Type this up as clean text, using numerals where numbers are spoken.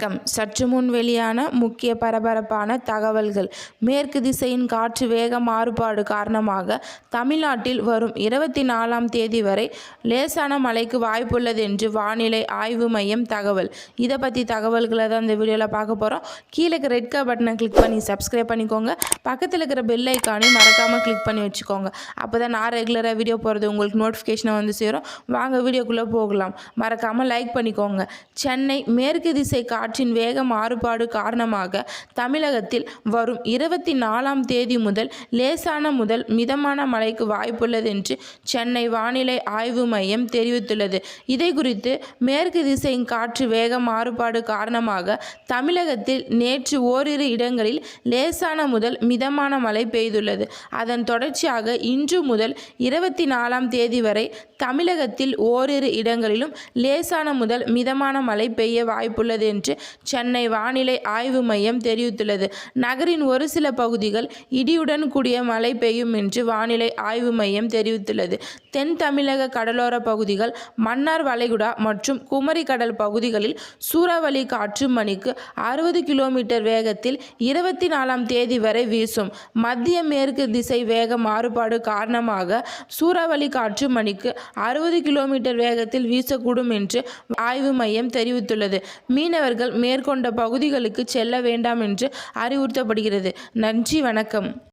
வணக்கம். சற்று முன் வெளியான முக்கிய பரபரப்பான தகவல்கள். மேற்கு திசையின் காற்று வேக மாறுபாடு காரணமாக தமிழ்நாட்டில் வரும் 24ஆம் தேதி வரை லேசான மழைக்கு வாய்ப்புள்ளது என்று வானிலை ஆய்வு மையம் தகவல். இதை பற்றி தகவல்களை தான் இந்த வீடியோவில் பார்க்க போகிறோம். கீழே இருக்கிற ரெட் கலர் பட்டனை கிளிக் பண்ணி சப்ஸ்கிரைப் பண்ணிக்கோங்க. பக்கத்தில் இருக்கிற பெல் ஐக்கானையும் மறக்காமல் கிளிக் பண்ணி வச்சுக்கோங்க. அப்போ தான் நான் ரெகுலராக வீடியோ போகிறது உங்களுக்கு நோட்டிஃபிகேஷனை வந்து சேரும். வாங்க வீடியோக்குள்ளே போகலாம். மறக்காமல் லைக் பண்ணிக்கோங்க. சென்னை மேற்கு திசை காற்றின் வேக மாறுபாடு காரணமாக தமிழகத்தில் வரும் 24ஆம் தேதி முதல் லேசான முதல் மிதமான மழைக்கு வாய்ப்புள்ளது என்று சென்னை வானிலை ஆய்வு மையம் தெரிவித்துள்ளது. இதை குறித்து மேற்கு திசையின் காற்று வேக மாறுபாடு காரணமாக தமிழகத்தில் நேற்று ஓரிரு இடங்களில் லேசான முதல் மிதமான மழை பெய்துள்ளது. அதன் தொடர்ச்சியாக இன்று முதல் 24ஆம் தேதி வரை தமிழகத்தில் ஓரிரு இடங்களிலும் லேசான முதல் மிதமான மழை பெய்ய வாய்ப்புள்ளது என்று சென்னை வானிலை ஆய்வு மையம் தெரிவித்துள்ளது. நகரின் ஒரு சில பகுதிகள் இடியுடன் கூடிய மழை பெய்யும் என்று வானிலை ஆய்வு மையம் தெரிவித்துள்ளது. தென் தமிழக கடலோர பகுதிகள், மன்னார் வளைகுடா மற்றும் குமரி கடல் பகுதிகளில் சூறாவளி காற்று மணிக்கு 60 கிலோமீட்டர் வேகத்தில் 24ஆம் தேதி வரை வீசும். மத்திய மேற்கு திசை வேக மாறுபாடு காரணமாக சூறாவளி காற்று மணிக்கு 60 கிலோமீட்டர் வேகத்தில் வீசக்கூடும் என்று ஆய்வு மையம் தெரிவித்துள்ளது. மீனவர்கள் மேற்கொண்ட பகுதிகளுக்கு செல்ல வேண்டாம் என்று அறிவுறுத்தப்படுகிறது. நன்றி, வணக்கம்.